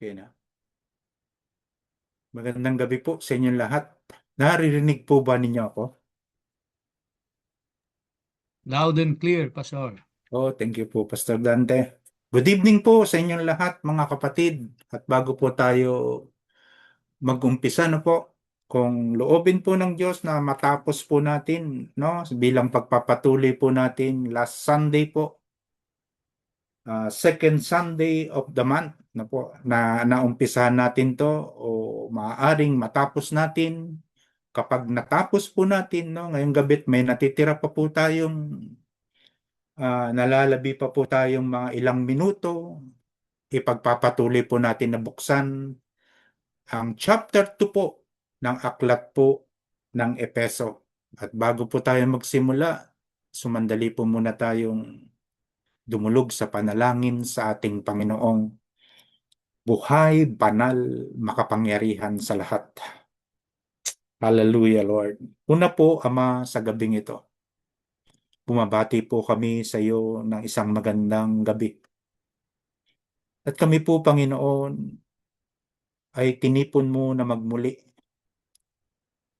Okay na. Magandang gabi po sa inyong lahat. Naririnig po ba ninyo ako? Loud and clear, Pastor. Oh, thank you po, Pastor Dante. Good evening po sa inyong lahat, mga kapatid. At bago po tayo mag-umpisa na po, kung loobin po ng Diyos na matapos po natin, no, bilang pagpapatuloy po natin last Sunday po, second Sunday of the month na po, na naumpisahan natin to o maaaring matapos natin. Kapag natapos po natin, no, ngayong gabi may natitira pa po tayong nalalabi pa po tayong mga ilang minuto, ipagpapatuloy po natin na buksan ang chapter 2 po ng aklat po ng Epeso. At bago po tayo magsimula, sumandali po muna tayong dumulog sa panalangin sa ating Panginoong buhay, banal, makapangyarihan sa lahat. Hallelujah, Lord. Una po, Ama, sa gabing ito, bumabati po kami sa iyo ng isang magandang gabi. At kami po, Panginoon, ay tinipon mo na magmuli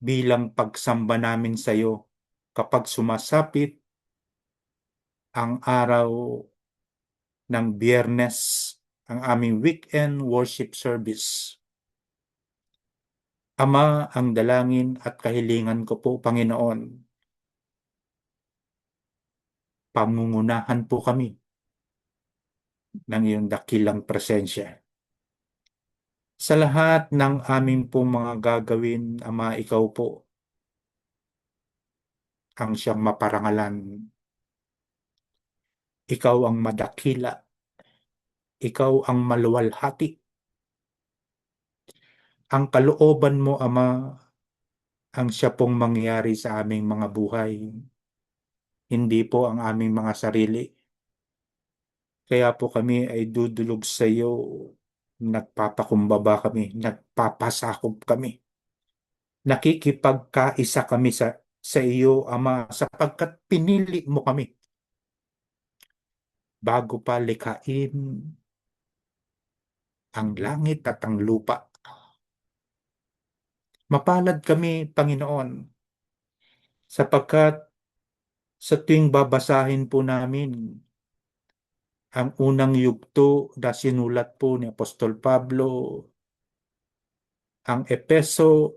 bilang pagsamba namin sa iyo kapag sumasapit ang araw ng Biyernes, ang aming weekend worship service. Ama, ang dalangin at kahilingan ko po, Panginoon, pangungunahan po kami ng iyong dakilang presensya. Sa lahat ng aming pong mga gagawin, Ama, ikaw po ang siyang maparangalan. Ikaw ang madakila. Ikaw ang maluwalhati. Ang kalooban mo, Ama, ang siya pong mangyari sa aming mga buhay. Hindi po ang aming mga sarili. Kaya po kami ay dudulog sa iyo, nagpapakumbaba kami, nagpapasakop kami. Nakikipagkaisa kami sa iyo, Ama, sapagkat pinili mo kami bago pa likhain ang langit at ang lupa. Mapalad kami, Panginoon, sapagkat sa tuwing babasahin po namin ang unang yugto na sinulat po ni Apostol Pablo, ang Epeso,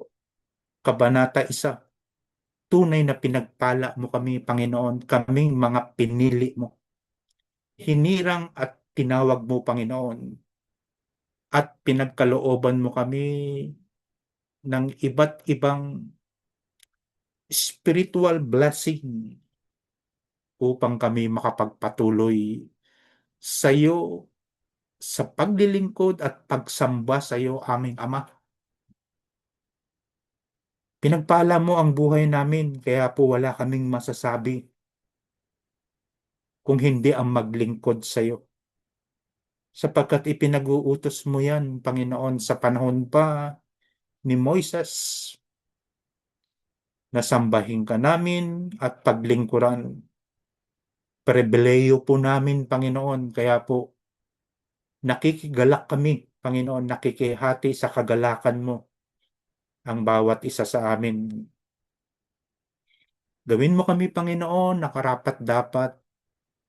Kabanata 1, tunay na pinagpala mo kami, Panginoon, kaming mga pinili mo. Hinirang at tinawag mo, Panginoon, at pinagkalooban mo kami ng iba't ibang spiritual blessing upang kami makapagpatuloy sa iyo sa paglilingkod at pagsamba sa iyo, aming Ama. Pinagpala mo ang buhay namin, kaya po wala kaming masasabi kung hindi ang maglingkod sa iyo. Sapagkat ipinag-uutos mo yan, Panginoon, sa panahon pa ni Moises, na sambahin ka namin at paglingkuran. Pribileyo po namin, Panginoon, kaya po nakikigalak kami, Panginoon, nakikihati sa kagalakan mo ang bawat isa sa amin. Gawin mo kami, Panginoon, na karapat-dapat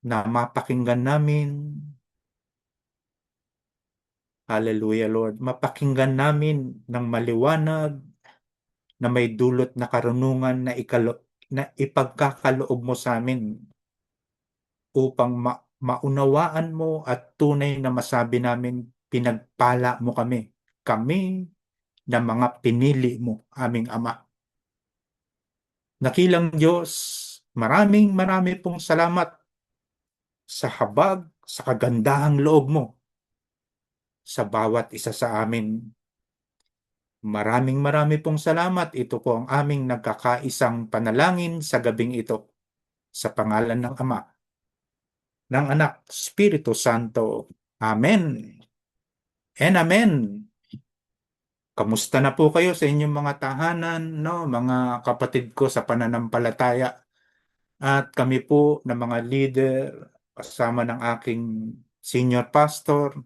na mapakinggan namin. Hallelujah, Lord. Mapakinggan namin ng maliwanag na may dulot na karunungan na ipagkakaloob mo sa amin upang maunawaan mo at tunay na masabi namin pinagpala mo kami. Kami na mga pinili mo, aming Ama. Nakilang Diyos, maraming marami pong salamat sa habag, sa kagandahang loob mo sa bawat isa sa amin. Maraming marami pong salamat. Ito po ang aming nagkakaisang panalangin sa gabing ito. Sa pangalan ng Ama, ng Anak, Espiritu Santo. Amen. And Amen. Kamusta na po kayo sa inyong mga tahanan, no? Mga kapatid ko sa pananampalataya. At kami po na mga leader, kasama ng aking senior pastor,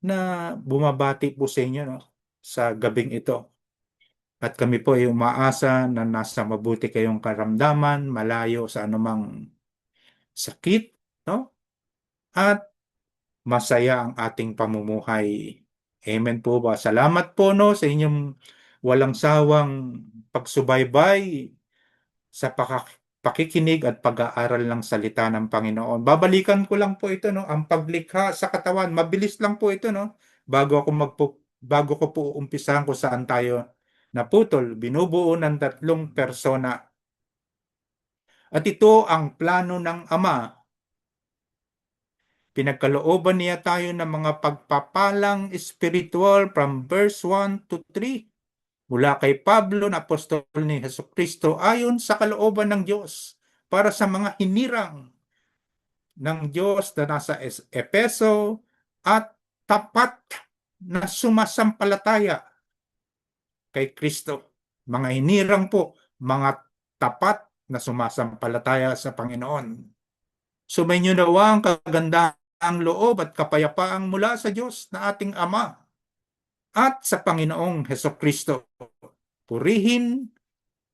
na bumabati po sa inyo, no, sa gabing ito. At kami po ay umaasa na nasa mabuti kayong karamdaman, malayo sa anumang sakit, no? At masaya ang ating pamumuhay. Amen po ba? Salamat po, no, sa inyong walang sawang pagsubaybay sa pakikinig at pag-aaral ng salita ng Panginoon. Babalikan ko lang po ito, no, ang paglikha sa katawan. Mabilis lang po ito, no, bago ko po umpisahan kung saan tayo naputol. Binubuo ng 3 persona. At ito ang plano ng Ama. Pinagkalooban niya tayo ng mga pagpapalang spiritual from verse 1 to 3 mula kay Pablo na apostol ni Jesucristo ayon sa kalooban ng Diyos para sa mga hinirang ng Diyos na nasa Epeso at tapat na sumasampalataya kay Kristo. Mga hinirang po, mga tapat na sumasampalataya sa Panginoon. Sumainyo nawa ang kagandahang loob at kapayapaang mula sa Diyos na ating Ama at sa Panginoong Hesukristo. Purihin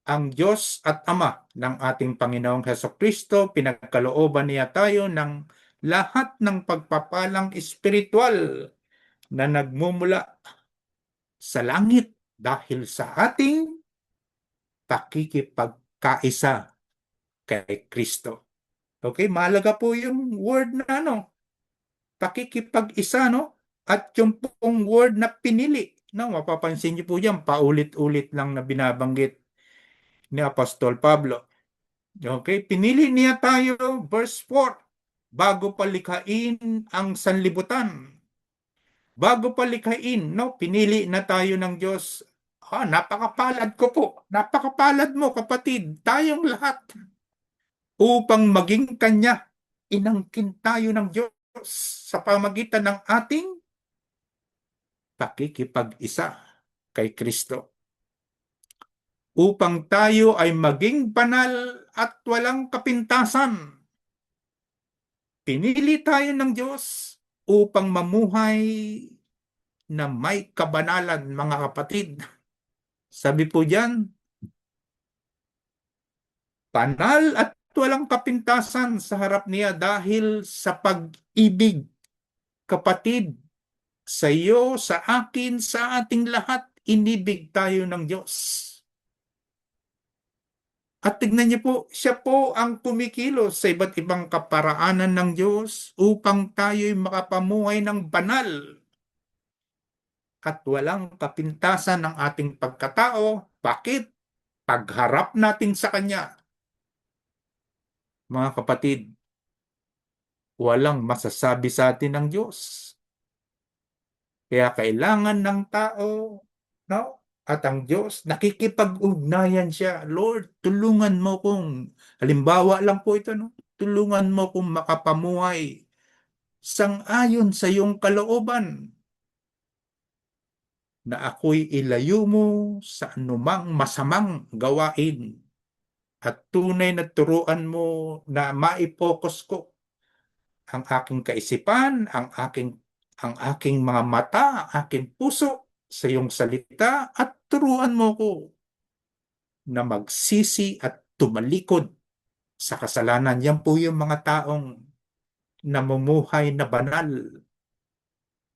ang Diyos at Ama ng ating Panginoong Hesukristo, pinagkalooban niya tayo ng lahat ng pagpapalang espiritual na nagmumula sa langit dahil sa ating pakikipagkaisa kay Kristo. Okay, mahalaga po yung word na pakikipag-isa, no? At yung pong word na pinili, no? Mapapansin niyo po yan, paulit-ulit lang na binabanggit ni Apostol Pablo. Okay, pinili niya tayo, verse 4, bago palikhain ang sanlibutan. Bago palikhain, no? Pinili na tayo ng Diyos. Napakapalad ko po. Napakapalad mo, kapatid. Tayong lahat. Upang maging Kanya, inangkin tayo ng Diyos sa pamagitan ng ating pakikipag-isa kay Kristo. Upang tayo ay maging banal at walang kapintasan. Pinili tayo ng Diyos upang mamuhay na may kabanalan, mga kapatid. Sabi po diyan, banal at walang kapintasan sa harap niya dahil sa pag-ibig, kapatid, sa iyo, sa akin, sa ating lahat, inibig tayo ng Diyos. At tignan niyo po, siya po ang kumikilos sa iba't ibang kaparaanan ng Diyos upang tayo'y makapamuhay ng banal at walang kapintasan ng ating pagkatao. Bakit? Pagharap natin sa Kanya. Mga kapatid, walang masasabi sa atin ng Diyos. Kaya kailangan ng tao, no? At ang Diyos, nakikipag-ugnayan siya. Lord, tulungan mo kung, halimbawa lang po ito, no? Tulungan mo kung makapamuhay sang-ayon sa iyong kalooban na ako'y ilayo mo sa anumang masamang gawain at tunay na turuan mo na maipokus ko ang aking kaisipan, ang aking mga mata, ang aking puso sa iyong salita at turuan mo ko na magsisi at tumalikod sa kasalanan. Yan po yung mga taong namumuhay na banal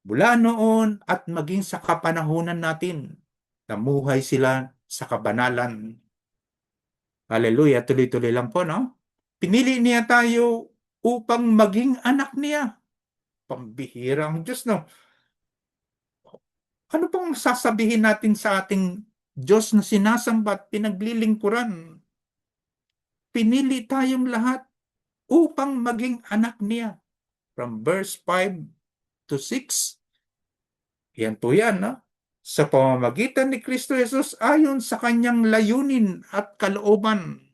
mula noon at maging sa kapanahunan natin. Namuhay sila sa kabanalan. Hallelujah, tuloy-tuloy lang po, no? Pinili niya tayo upang maging anak niya. Pambihira ang Diyos, no? Ano pang sasabihin natin sa ating Diyos na sinasamba at pinaglilingkuran? Pinili tayong lahat upang maging anak niya. From verse 5 to 6. Yan po yan, no? Sa pamamagitan ni Kristo Jesus ayon sa kanyang layunin at kalooban.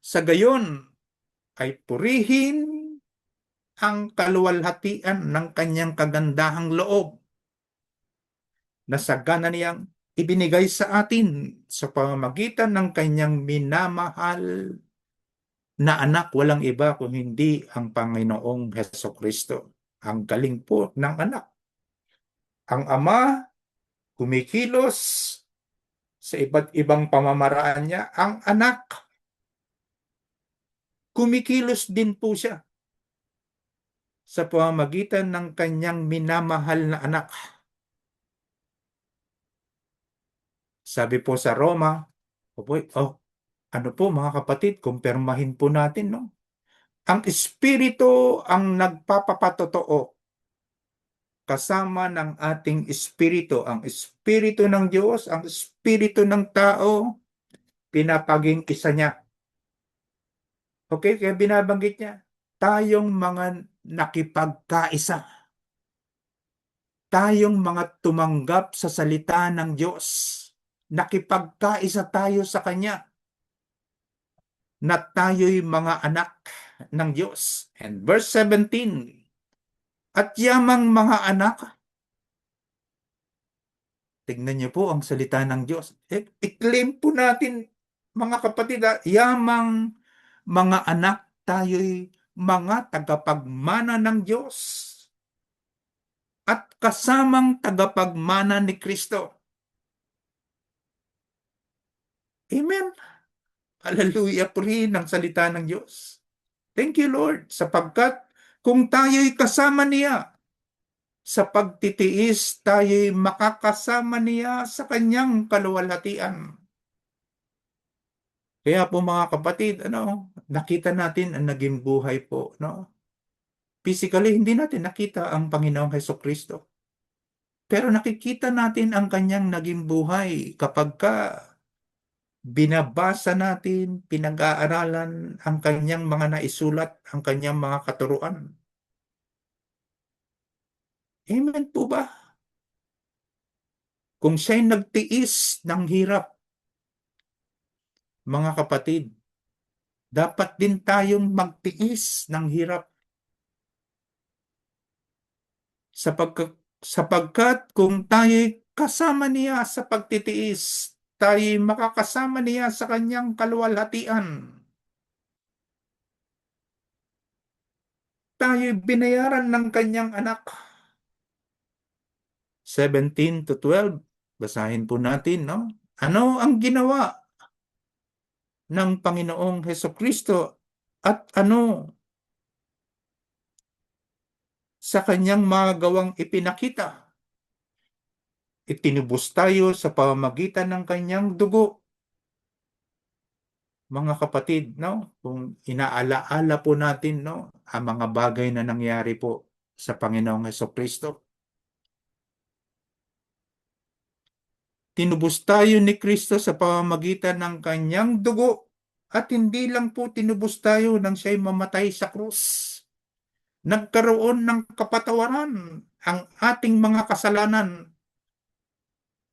Sa gayon ay purihin ang kaluwalhatian ng kanyang kagandahang loob na sagana niyang ibinigay sa atin sa pamamagitan ng kanyang minamahal na anak, walang iba kung hindi ang Panginoong Hesukristo. Ang galing po ng anak. Ang ama kumikilos sa iba't ibang pamamaraan niya. Ang anak kumikilos din po siya sa pamamagitan ng kanyang minamahal na anak. Sabi po sa Roma, ano po mga kapatid, kumpirmahin po natin, no? Ang Espiritu ang nagpapapatotoo kasama ng ating Espiritu. Ang Espiritu ng Diyos, ang Espiritu ng tao, pinapaging isa niya. Okay, kaya binabanggit niya, tayong mga nakipagkaisa, tayong mga tumanggap sa salita ng Diyos, nakipagkaisa tayo sa Kanya, na tayo'y mga anak ng Diyos. And verse 17, at yamang mga anak, tignan niyo po ang salita ng Diyos. I-claim po natin, mga kapatid, yamang mga anak, tayo'y mga tagapagmana ng Diyos at kasamang tagapagmana ni Kristo. Amen. Hallelujah po rin ang salita ng Diyos. Thank you, Lord, sapagkat kung tayo'y kasama niya sa pagtitiis, tayo'y makakasama niya sa kanyang kaluwalhatian. Kaya po mga kapatid, nakita natin ang naging buhay po, no? Physically, hindi natin nakita ang Panginoong Hesukristo. Pero nakikita natin ang kanyang naging buhay kapag binabasa natin, pinag-aaralan ang kanyang mga naisulat, ang kanyang mga katuruan. Amen po ba? Kung siya'y nagtiis ng hirap, mga kapatid, dapat din tayong magtiis ng hirap. Sapagkat kung tayo'y kasama niya sa pagtitiis, tayo'y makakasama niya sa kanyang kaluwalhatian. Tayo'y binayaran ng kanyang anak. 17 to 12, basahin po natin, no? Ano ang ginawa ng Panginoong Hesukristo at ano sa kanyang mga gawang ipinakita? Itinubos tayo sa pamamagitan ng kanyang dugo. Mga kapatid, no? Kung inaalaala po natin, no, ang mga bagay na nangyari po sa Panginoong Hesukristo. Tinubos tayo ni Kristo sa pamamagitan ng kanyang dugo at hindi lang po tinubos tayo nang siya'y mamatay sa krus. Nagkaroon ng kapatawaran ang ating mga kasalanan.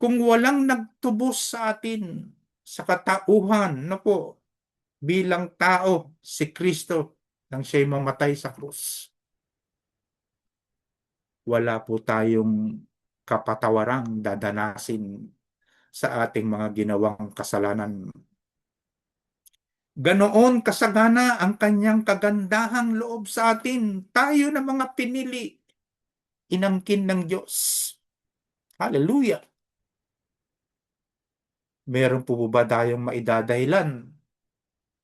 Kung walang nagtubos sa atin sa katauhan, no po, bilang tao, si Kristo, nang siya'y mamatay sa krus, wala po tayong kapatawarang dadanasin sa ating mga ginawang kasalanan. Ganoon kasagana ang kanyang kagandahang loob sa atin. Tayo na mga pinili, inangkin ng Diyos. Hallelujah! Meron po ba tayong maidadahilan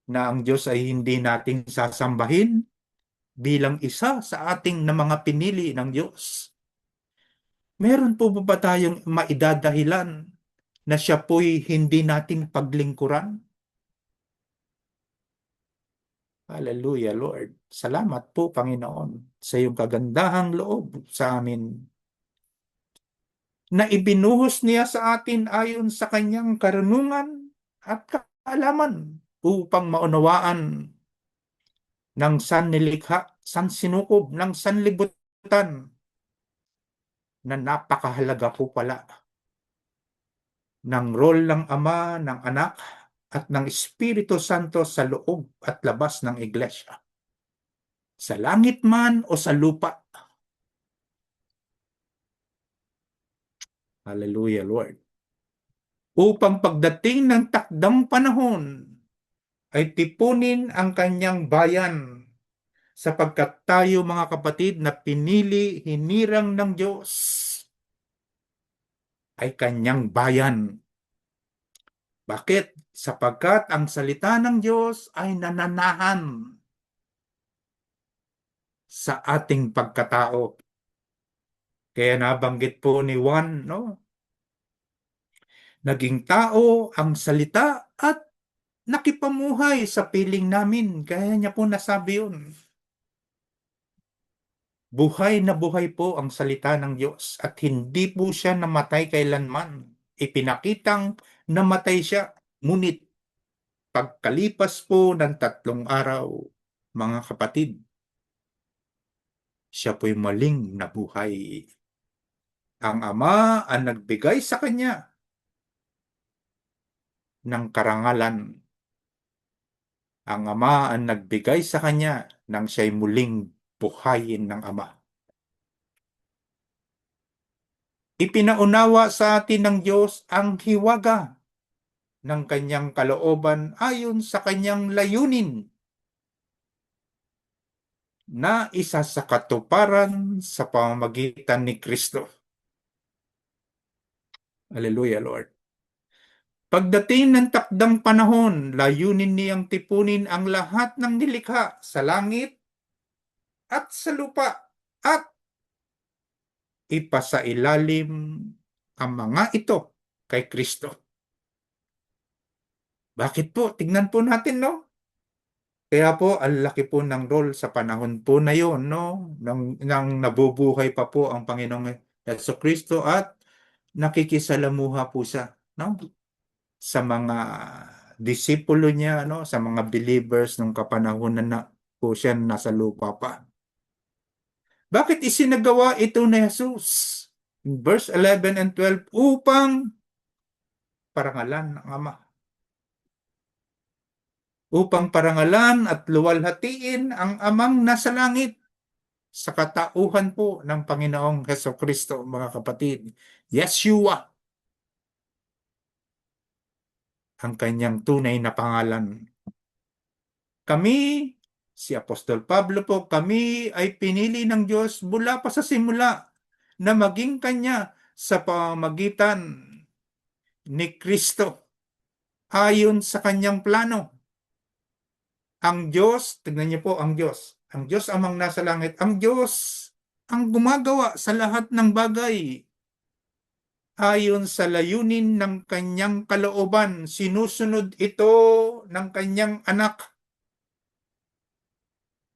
na ang Diyos ay hindi nating sasambahin bilang isa sa ating na mga pinili ng Diyos? Meron po ba tayong maidadahilan na siya po'y hindi nating paglingkuran? Hallelujah, Lord. Salamat po, Panginoon, sa iyong kagandahang loob sa amin, na ibinuhos niya sa atin ayon sa kanyang karunungan at kaalaman upang maunawaan ng sannilikha, sansinukob ng sanlibutan na napakahalaga po pala ng role ng Ama, ng Anak, at ng Espiritu Santo sa loob at labas ng iglesia. Sa langit man o sa lupa. Hallelujah, Lord. Upang pagdating ng takdang panahon, ay tipunin ang kanyang bayan sapagkat tayo mga kapatid na pinili, hinirang ng Diyos ay kanyang bayan. Bakit? Sapagkat ang salita ng Diyos ay nananahan sa ating pagkatao. Kaya nabanggit po ni Juan, no? Naging tao ang salita at nakipamuhay sa piling namin. Kaya niya po nasabi yun. Buhay na buhay po ang salita ng Diyos at hindi po siya namatay kailanman. Ipinakitang namatay siya. Ngunit pagkalipas po ng 3 araw, mga kapatid, siya po'y maling nabuhay. Ang Ama ang nagbigay sa kanya ng karangalan. Ang Ama ang nagbigay sa kanya nang siya'y muling buhayin ng Ama. Ipinaunawa sa atin ng Diyos ang hiwaga ng kanyang kalooban ayon sa kanyang layunin na isa sa katuparan sa pamamagitan ni Kristo. Hallelujah, Lord. Pagdating ng takdang panahon, layunin niyang tipunin ang lahat ng nilikha sa langit at sa lupa at ipasailalim ang mga ito kay Kristo. Bakit po? Tignan po natin, no? Kaya po, ang laki po ng role sa panahon po na yon, no? Nang nabubuhay pa po ang Panginoong Jesucristo at nakikisalamuha po siya, no? Sa mga disipulo niya, no? Sa mga believers nung kapanahonan na po siya nasa lupa pa. Bakit isinagawa ito ni Jesus? In verse 11 and 12, upang parangalan ng Ama. Upang parangalan at luwalhatiin ang Amang nasa langit sa katauhan po ng Panginoong Hesukristo, mga kapatid. Yeshua, ang kanyang tunay na pangalan. Kami, si Apostol Pablo po, kami ay pinili ng Diyos mula pa sa simula na maging kanya sa pamamagitan ni Kristo ayon sa kanyang plano. Ang Diyos, tignan niyo po ang Diyos amang nasa langit, ang Diyos ang gumagawa sa lahat ng bagay ayon sa layunin ng kanyang kalooban. Sinusunod ito ng kanyang anak.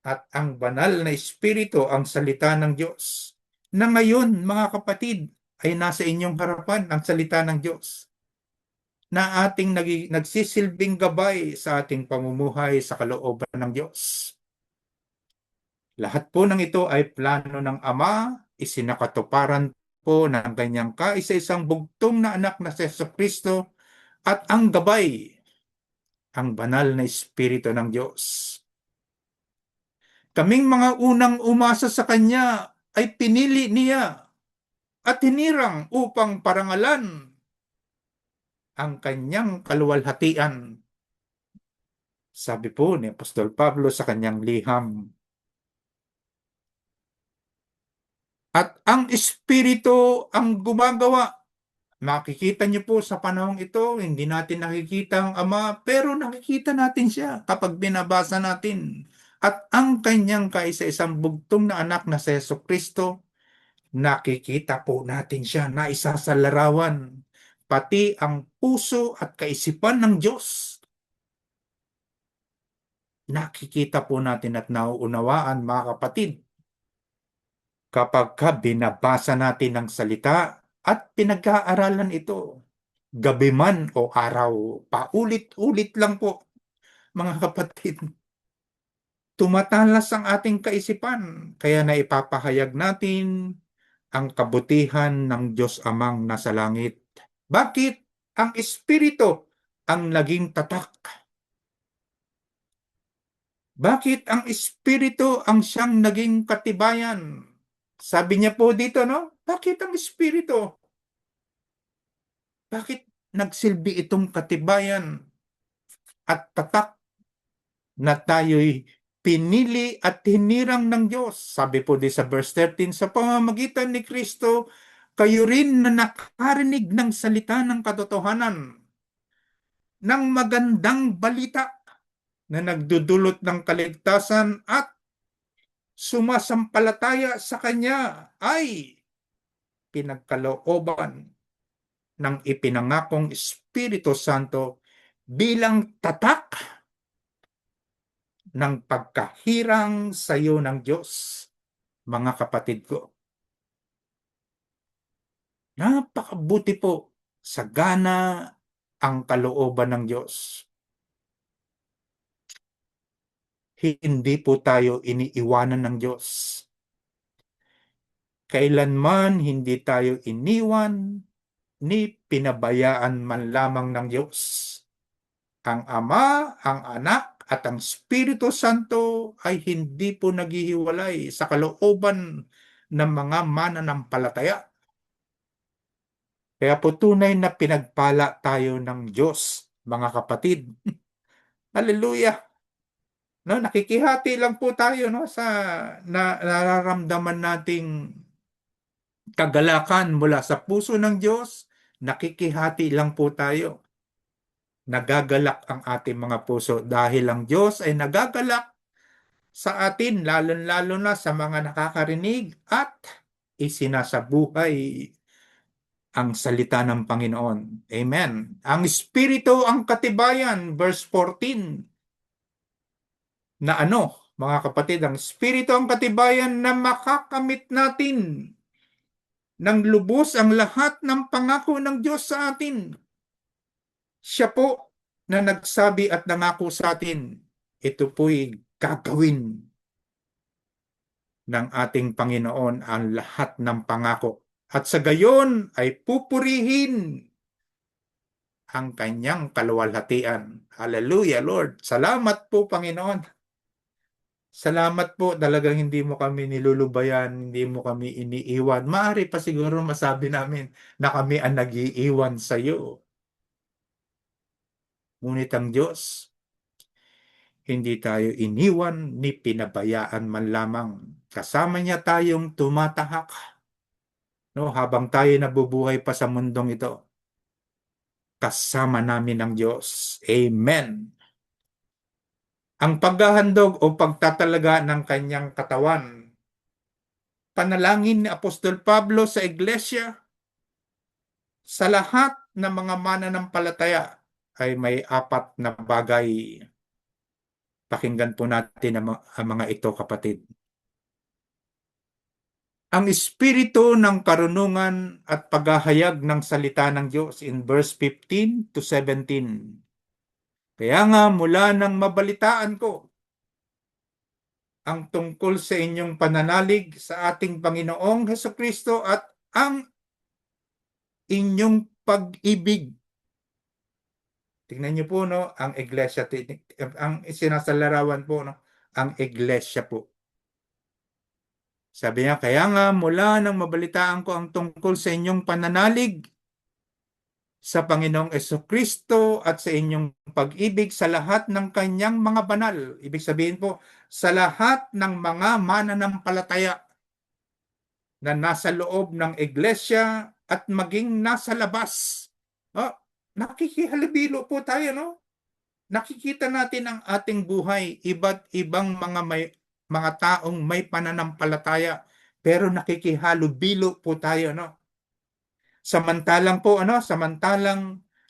At ang banal na Espiritu, ang salita ng Diyos, na ngayon, mga kapatid, ay nasa inyong harapan ang salita ng Diyos, na ating nagsisilbing gabay sa ating pamumuhay sa kalooban ng Diyos. Lahat po ng ito ay plano ng Ama, isinakatuparan po ng kanyang kaisa-isang bugtong na anak na si Jesucristo at ang gabay, ang banal na Espiritu ng Diyos. Kaming mga unang umasa sa Kanya ay pinili niya at hinirang upang parangalan ang kanyang kaluwalhatian. Sabi po ni Apostol Pablo sa kanyang liham. At ang Espiritu ang gumagawa. Makikita niyo po sa panahong ito, hindi natin nakikita ang Ama, pero nakikita natin siya kapag binabasa natin. At ang kanyang kaisa-isang bugtong na anak na si Jesucristo, nakikita po natin siya na isa sa larawan, pati ang puso at kaisipan ng Diyos. Nakikita po natin at nauunawaan, mga kapatid, kapag binabasa natin ang salita at pinag-aaralan ito, gabi man o araw, paulit-ulit lang po, mga kapatid. Tumatalas ang ating kaisipan, kaya naipapahayag natin ang kabutihan ng Diyos Amang nasa langit. Bakit? Ang Espiritu ang naging tatak. Bakit ang Espiritu ang siyang naging katibayan? Sabi niya po dito, no? Bakit ang Espiritu? Bakit nagsilbi itong katibayan at tatak na tayo'y pinili at hinirang ng Diyos. Sabi po di sa verse 13, sa pamamagitan ni Kristo, kayo rin na nakarinig ng salita ng katotohanan, ng magandang balita na nagdudulot ng kaligtasan at sumasampalataya sa Kanya ay pinagkalooban ng ipinangakong Espiritu Santo bilang tatak ng pagkahirang sa iyo ng Diyos, mga kapatid ko. Napakabuti po, sagana ang kalooban ng Diyos. Hindi po tayo iniiwanan ng Diyos. Kailanman hindi tayo iniwan ni pinabayaan man lamang ng Diyos. Ang Ama, ang Anak, at ang Espiritu Santo ay hindi po naghihiwalay sa kalooban ng mga mananampalataya. Kaya po tunay na pinagpala tayo ng Diyos, mga kapatid. Hallelujah! No, nakikihati lang po tayo no sa nararamdaman nating kagalakan mula sa puso ng Diyos. Nakikihati lang po tayo. Nagagalak ang ating mga puso dahil ang Diyos ay nagagalak sa atin, lalo-lalo na sa mga nakakarinig at isinasabuhay ang salita ng Panginoon. Amen. Ang Espiritu ang katibayan, verse 14, na ano, mga kapatid, ang Espiritu ang katibayan na makakamit natin ng lubos ang lahat ng pangako ng Diyos sa atin. Siya po na nagsabi at nangako sa atin, ito po'y gagawin ng ating Panginoon ang lahat ng pangako. At sa gayon ay pupurihin ang kanyang kaluwalhatian. Hallelujah, Lord. Salamat po, Panginoon. Salamat po, talagang hindi mo kami nilulubayan, hindi mo kami iniiwan. Maaari pa siguro masabi namin na kami ang nag-iiwan sa iyo. Ngunit ang Diyos, hindi tayo iniwan ni pinabayaan man lamang. Kasama niya tayong tumatahak, no, habang tayo nabubuhay pa sa mundong ito. Kasama namin ang Diyos. Amen. Ang paghahandog o pagtatalaga ng kanyang katawan. Panalangin ni Apostol Pablo sa iglesia, sa lahat ng mga mananampalataya ay may apat na bagay. Pakinggan po natin ang mga ito, kapatid. Ang espiritu ng karunungan at paghahayag ng salita ng Diyos in verse 15 to 17. Kaya nga mula nang mabalitaan ko ang tungkol sa inyong pananalig sa ating Panginoong Hesukristo at ang inyong pag-ibig. Tingnan niyo po, no, ang iglesia, ang sinasalarawan po, no, ang iglesia po. Sabi niya, kaya nga mula nang mabalitaan ko ang tungkol sa inyong pananalig sa Panginoong Hesukristo at sa inyong pag-ibig sa lahat ng kanyang mga banal. Ibig sabihin po, sa lahat ng mga mananampalataya na nasa loob ng iglesia at maging nasa labas. Oh, nakikihalubilo po tayo, no? Nakikita natin ang ating buhay, iba't ibang mga taong may pananampalataya, pero nakikihalubilo po tayo, no? Samantalang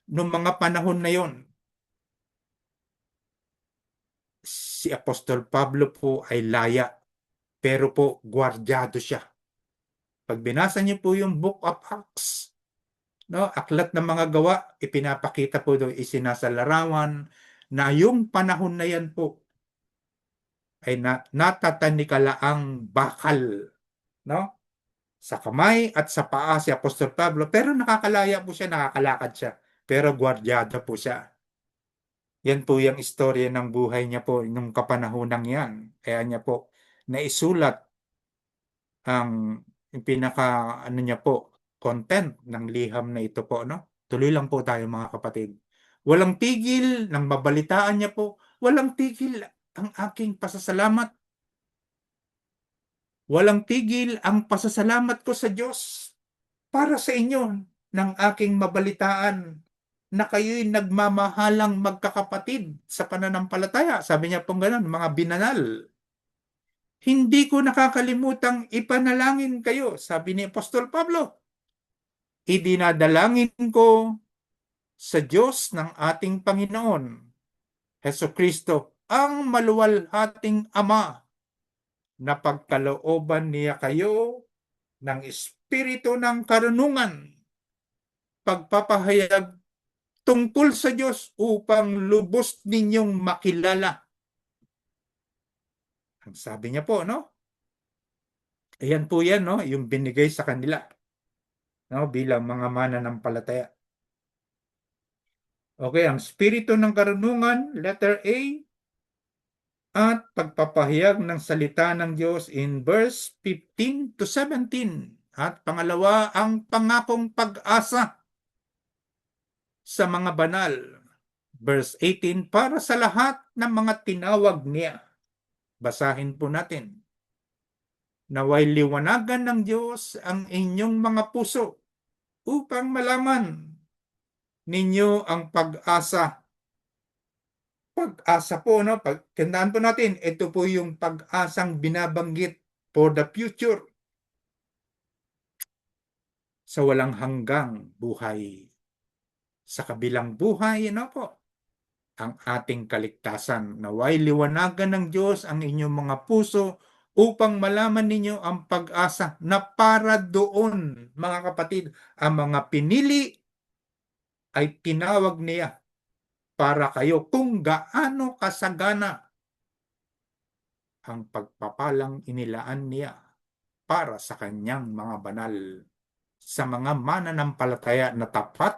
nung mga panahon na yon, si Apostol Pablo po ay laya, pero po gwardyado siya. Pag binasa niyo po yung Book of Acts, no, aklat ng mga gawa, ipinapakita po doon, isinasalarawan na yung panahon na yan po ay natatanikalaang bakal, no, sa kamay at sa paa si Apostol Pablo, pero nakakalaya po siya, nakakalakad siya, pero gwardyado po siya. Yan po yung istorya ng buhay niya po nung kapanahonang yan. Kaya niya po naisulat yung pinaka niya po, content ng liham na ito po, no? Tuloy lang po tayo, mga kapatid. Walang tigil ng mabalitaan niya po. Walang tigil ang aking pasasalamat. Walang tigil ang pasasalamat ko sa Diyos para sa inyo ng aking mabalitaan na kayo'y nagmamahalang magkakapatid sa pananampalataya. Sabi niya pong ganun, mga binanal. Hindi ko nakakalimutang ipanalangin kayo, sabi ni Apostol Pablo. Idinadalangin ko sa Diyos ng ating Panginoon, Heso Kristo, ang maluwalhating Ama, na pagkalooban niya kayo ng espiritu ng karunungan, pagpapahayag tungkol sa Diyos upang lubos ninyong makilala. Ang sabi niya po, no? Ayan po yan, no? Yung binigay sa kanila, no? Bilang mga mananampalataya. Okay, ang espiritu ng karunungan, letter A, at pagpapahayag ng salita ng Diyos in verse 15 to 17. At pangalawa, ang pangakong pag-asa sa mga banal. Verse 18, para sa lahat ng mga tinawag niya. Basahin po natin. Naway liwanagan ng Diyos ang inyong mga puso upang malaman ninyo ang pag-asa. Pag-asa po, no? Tandaan po natin, ito po yung pag-asang binabanggit for the future sa walang hanggang buhay. Sa kabilang buhay, ano po? Ang ating kaligtasan. Naway liwanagan ng Diyos ang inyong mga puso upang malaman ninyo ang pag-asa na para doon, mga kapatid, ang mga pinili ay tinawag niya para kayo kung gaano kasagana ang pagpapalang inilaan niya para sa kanyang mga banal, sa mga mananampalataya na tapat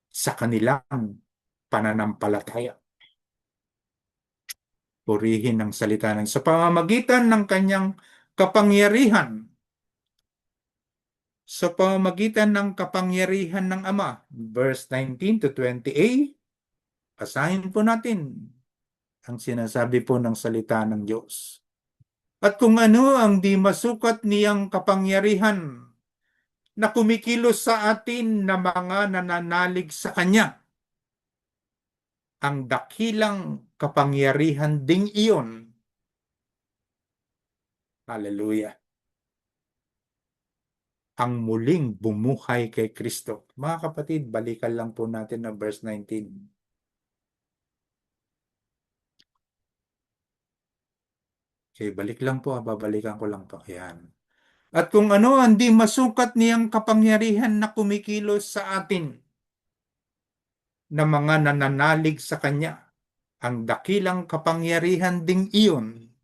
sa kanilang pananampalataya. Purihin ang salita ng sa pamamagitan ng kanyang kapangyarihan. Sa pamamagitan ng kapangyarihan ng Ama. Verse 19 to 20a. Basahin po natin ang sinasabi po ng salita ng Diyos. At kung ano ang di masukat niyang kapangyarihan na kumikilos sa atin na mga nananalig sa Kanya, ang dakilang kapangyarihan ding iyon. Hallelujah. Ang muling bumuhay kay Kristo. Mga kapatid, balikan lang po natin ang verse 19. Okay, balik lang po. Babalikan ko lang po. Ayan. At kung ano, hindi masukat niyang kapangyarihan na kumikilos sa atin na mga nananalig sa Kanya, ang dakilang kapangyarihan ding iyon.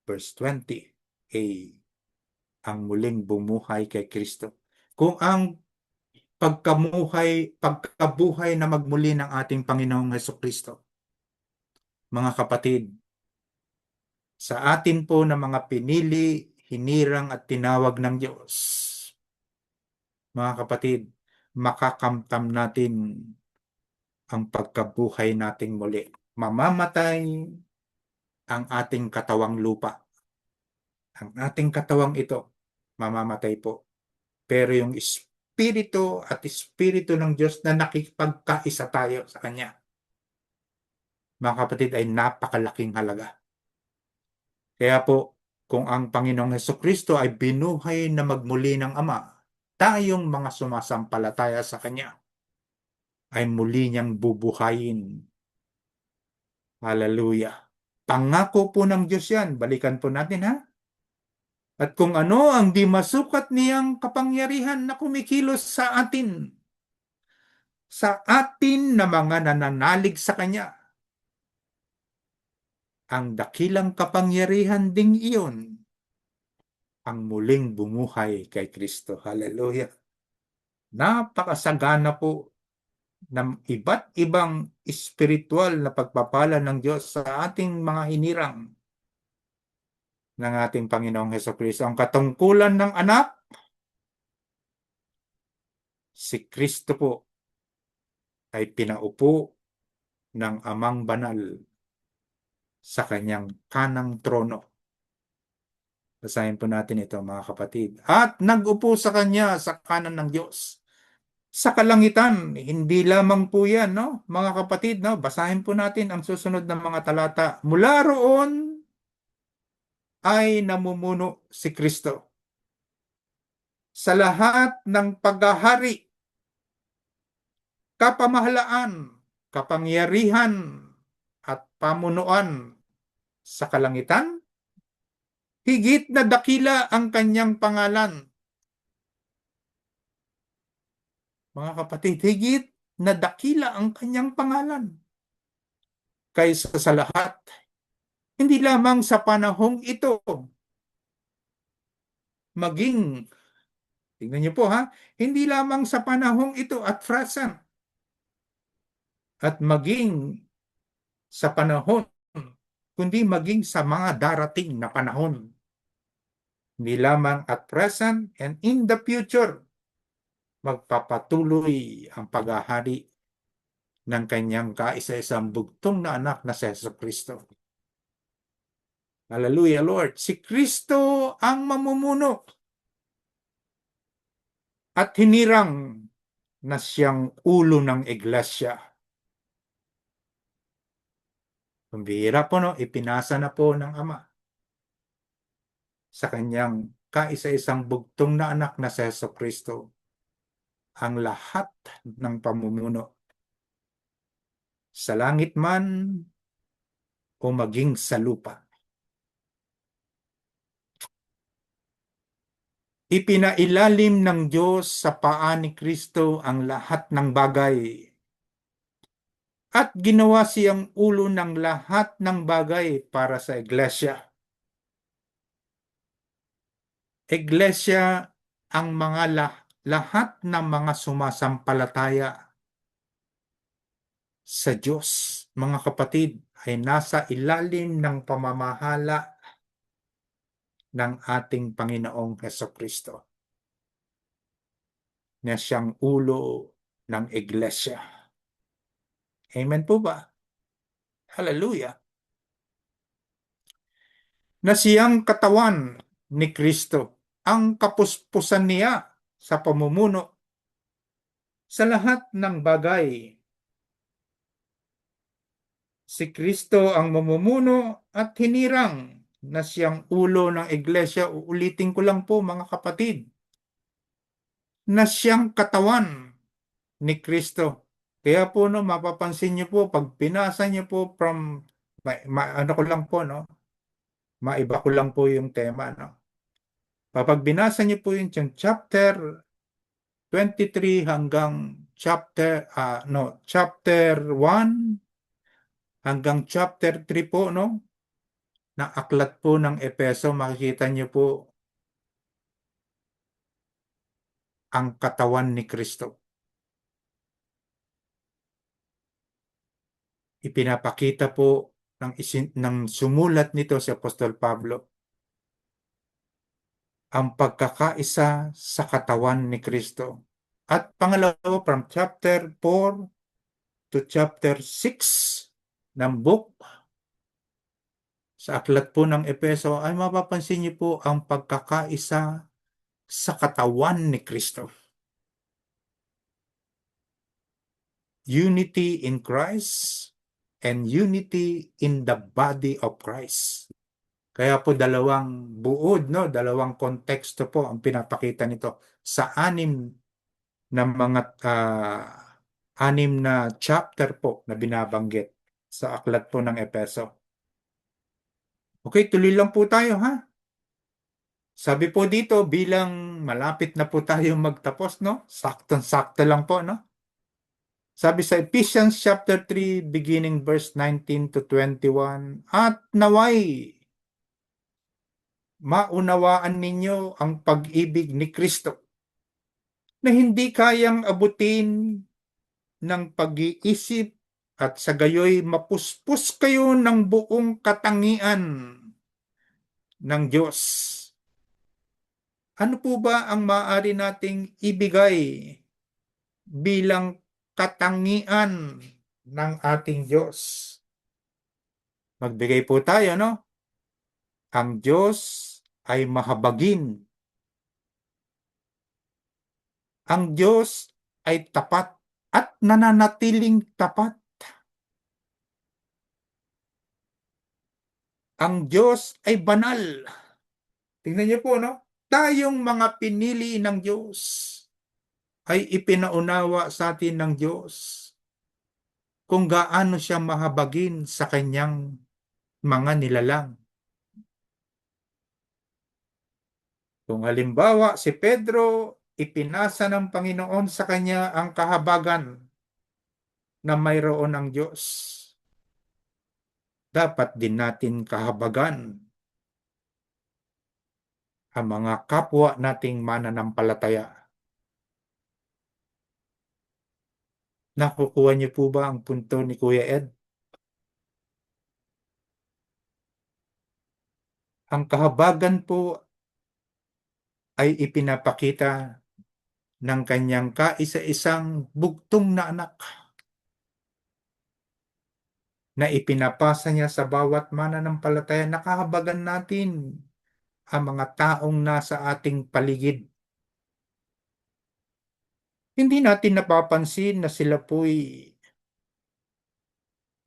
Verse 20. Ang muling bumuhay kay Kristo. Kung ang pagkabuhay na magmuli ng ating Panginoong Hesukristo, mga kapatid, sa atin po na mga pinili, hinirang at tinawag ng Diyos, mga kapatid, makakamtam natin ang pagkabuhay nating muli. Mamamatay ang ating katawang lupa. Ang ating katawang ito, mamamatay po. Pero yung Espiritu at Espiritu ng Diyos na nakipagkaisa tayo sa Kanya, mga kapatid, ay napakalaking halaga. Kaya po, kung ang Panginoong Hesukristo ay binuhay na magmuli ng Ama, tayong mga sumasampalataya sa Kanya ay muli niyang bubuhayin. Hallelujah. Pangako po ng Diyos yan. Balikan po natin, ha? At kung ano ang di masukat niyang kapangyarihan na kumikilos sa atin na mga nananalig sa Kanya, ang dakilang kapangyarihan ding iyon, ang muling bumuhay kay Kristo. Hallelujah. Napakasagana po ng iba't ibang espiritual na pagpapala ng Diyos sa ating mga hinirang ng ating Panginoong Hesukristo. Ang katungkulan ng anak, si Kristo po ay pinaupo ng Amang Banal sa kanyang kanang trono. Basahin po natin ito, mga kapatid. At nag-upo sa kanya sa kanan ng Diyos. Sa kalangitan, hindi lamang po yan, no? Mga kapatid, no? Basahin po natin ang susunod ng mga talata. Mula roon ay namumuno si Kristo sa lahat ng paghahari, kapamahalaan, kapangyarihan, at pamunuan sa kalangitan. Higit na dakila ang kanyang pangalan. Mga kapatid, higit na dakila ang kanyang pangalan kaysa sa lahat. Hindi lamang sa panahong ito, maging, tingnan niyo po ha, hindi lamang sa panahong ito at present, at maging sa panahon, kundi maging sa mga darating na panahon. Hindi lamang at present and in the future, magpapatuloy ang paghahari ng kanyang kaisa-isang bugtong na anak na si Jesucristo. Hallelujah, Lord. Si Kristo ang mamumuno at hinirang na siyang ulo ng iglesia. Pambihira po, no? Ipinasa na po ng Ama sa kanyang kaisa-isang bugtong na anak na si Jesucristo ang lahat ng pamumuno sa langit man o maging sa lupa. Ipinailalim ng Diyos sa paa ni Kristo ang lahat ng bagay at ginawa siyang ulo ng lahat ng bagay para sa iglesia. Iglesia ang mga lahat ng mga sumasampalataya sa Diyos, mga kapatid, ay nasa ilalim ng pamamahala ng ating Panginoong Hesukristo na siyang ulo ng iglesia. Amen po ba? Hallelujah. Na siyang katawan ni Kristo, ang kapuspusan niya sa pamumuno sa lahat ng bagay. Si Kristo ang mamumuno at hinirang na siyang ulo ng iglesia. Uulitin ko lang po, mga kapatid, na siyang katawan ni Kristo. Kaya po, no, mapapansin niyo po pag pinasa niyo po from ano ko lang po, no, maiba ko lang po yung tema, no. Kapag binasa niyo po yung chapter 23 hanggang chapter 1 hanggang chapter 3 po, no, na aklat po ng Epeso, makikita niyo po ang katawan ni Kristo. Ipinapakita po ng sumulat nito si Apostol Pablo ang pagkakaisa sa katawan ni Kristo. At pangalawa, from chapter 4 to chapter 6 ng book sa aklat po ng Epeso ay mapapansin niyo po ang pagkakaisa sa katawan ni Kristo. Unity in Christ and unity in the body of Christ. Kaya po dalawang buod, no, dalawang konteksto po ang pinapakita nito sa anim na chapter po na binabanggit sa aklat po ng Epeso. Okay, tuloy lang po tayo, ha? Sabi po dito, bilang malapit na po tayong magtapos, no? Saktong-sakto lang po, no? Sabi sa Ephesians chapter 3, beginning verse 19 to 21, at naway maunawaan ninyo ang pag-ibig ni Kristo na hindi kayang abutin ng pag-iisip at sa gayoy mapuspos kayo ng buong katangian ng Diyos. Ano po ba ang maaari nating ibigay bilang katangian ng ating Diyos. Magbigay po tayo, no? Ang Diyos ay mahabagin. Ang Diyos ay tapat at nananatiling tapat. Ang Diyos ay banal. Tingnan niyo po, no? Tayong mga pinili ng Diyos ay ipinaunawa sa atin ng Diyos kung gaano siya mahabagin sa kanyang mga nilalang. Kung halimbawa si Pedro, ipinasa ng Panginoon sa kanya ang kahabagan na mayroon ng Diyos. Dapat din natin kahabagan ang mga kapwa nating mananampalataya. Nakukuha niyo po ba ang punto ni Kuya Ed? Ang kahabagan po ay ipinapakita ng kanyang kaisa-isang bugtong na anak na ipinapasa niya sa bawat mananampalataya. Nakahabagan natin ang mga taong nasa ating paligid. Hindi natin napapansin na sila po'y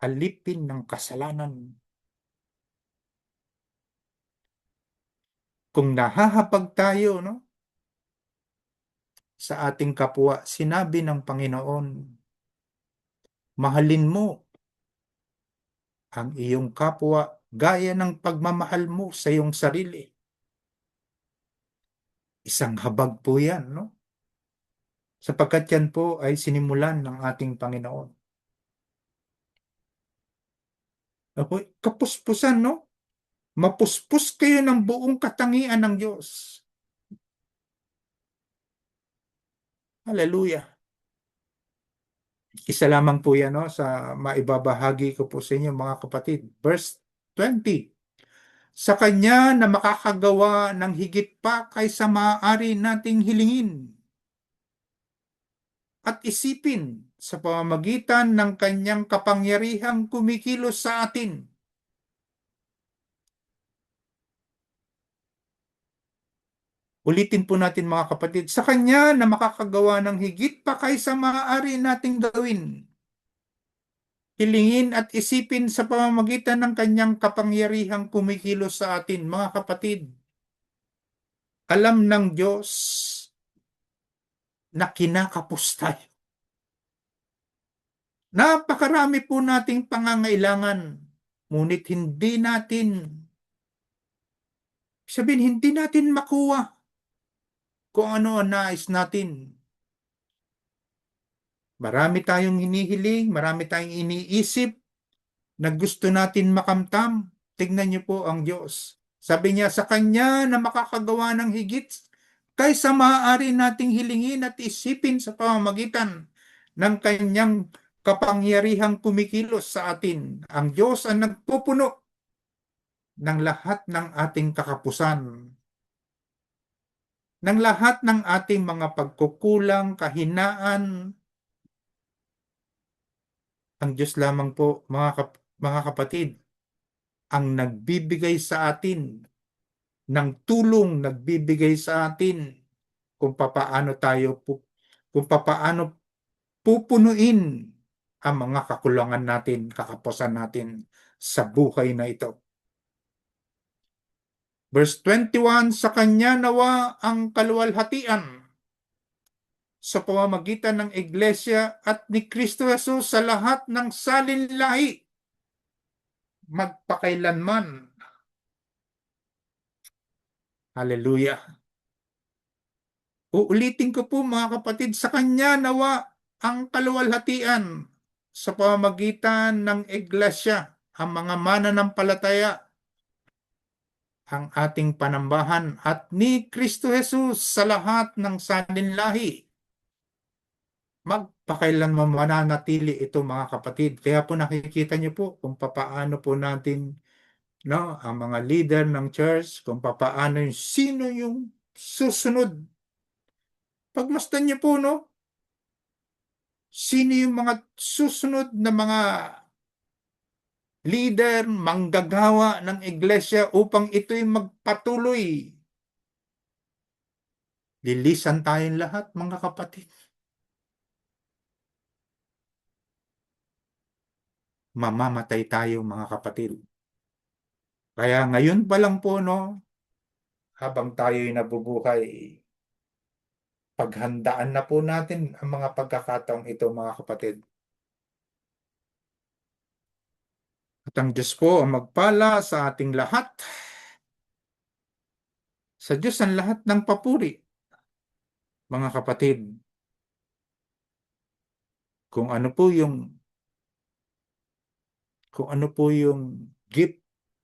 alipin ng kasalanan. Kung nahahapag tayo, no, sa ating kapwa, sinabi ng Panginoon, mahalin mo ang iyong kapwa gaya ng pagmamahal mo sa iyong sarili. Isang habag po yan, no? Sapagkat yan po ay sinimulan ng ating Panginoon. Ako, kapuspusan, no? Mapuspos kayo ng buong katangian ng Diyos. Hallelujah. Isa lamang po yan, no, sa maibabahagi ko po sa inyo, mga kapatid. Verse 20. Sa Kanya na makakagawa ng higit pa kaysa maaari nating hilingin at isipin sa pamamagitan ng Kanyang kapangyarihang kumikilos sa atin. Ulitin po natin, mga kapatid, sa Kanya na makakagawa ng higit pa kaysa maaari nating gawin. Hilingin at isipin sa pamamagitan ng Kanyang kapangyarihang kumikilos sa atin, mga kapatid. Alam ng Diyos na kinakapos tayo. Napakarami po nating pangangailangan, ngunit hindi natin makuha kung ano ang nais natin. Marami tayong hinihiling, marami tayong iniisip na gusto natin makamtam. Tignan niyo po ang Diyos. Sabi niya, sa Kanya na makakagawa ng higit kaysa maaari nating hilingin at isipin sa pamamagitan ng Kanyang kapangyarihang kumikilos sa atin. Ang Diyos ang nagpupuno ng lahat ng ating kakapusan, ng lahat ng ating mga pagkukulang, kahinaan. Ang Diyos lamang po, mga kapatid, ang nagbibigay sa atin ng tulong, nagbibigay sa atin kung papaano pupunuin ang mga kakulangan natin, kakapusan natin sa buhay na ito. Verse 21, sa Kanya nawa ang kaluwalhatian sa pamamagitan ng Iglesia at ni Kristo Jesus sa lahat ng salinlahi magpakailanman. Hallelujah. Uulitin ko po, mga kapatid, sa Kanya nawa ang kaluwalhatian sa pamamagitan ng Iglesia, ang mga mananampalataya, ang ating panambahan at ni Kristo Jesus sa lahat ng salinlahi. Magpakailanman mananatili ito, mga kapatid. Kaya po nakikita niyo po kung papaano po natin, no, ang mga leader ng church, kung papaano sino yung susunod. Pagmasdan niyo po, no, Sino yung mga susunod na mga leader, manggagawa ng iglesia upang ito'y magpatuloy? Lilisan tayong lahat, mga kapatid. Mamamatay tayo, mga kapatid. Kaya ngayon pa lang po, no, habang tayo'y nabubuhay, paghandaan na po natin ang mga pagkakataong ito, mga kapatid. At ang Diyos po ang magpala sa ating lahat. Sa Diyos ang lahat ng papuri, mga kapatid. Kung ano po yung kung ano po yung gift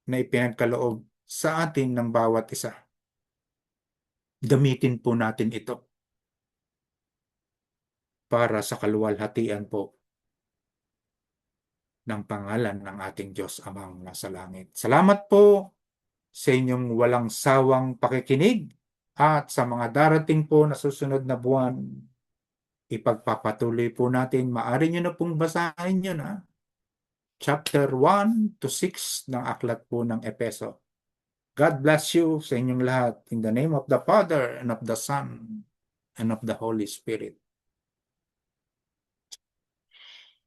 na ipinagkaloob sa atin ng bawat isa. Gamitin po natin ito para sa kaluwalhatian po ng pangalan ng ating Diyos Amang nasa langit. Salamat po sa inyong walang sawang pakikinig at sa mga darating po na susunod na buwan, ipagpapatuloy po natin. Maaari nyo na pong basahin yun, ha? Chapter 1 to 6 ng aklat po ng Epeso. God bless you sa inyong lahat. In the name of the Father and of the Son and of the Holy Spirit.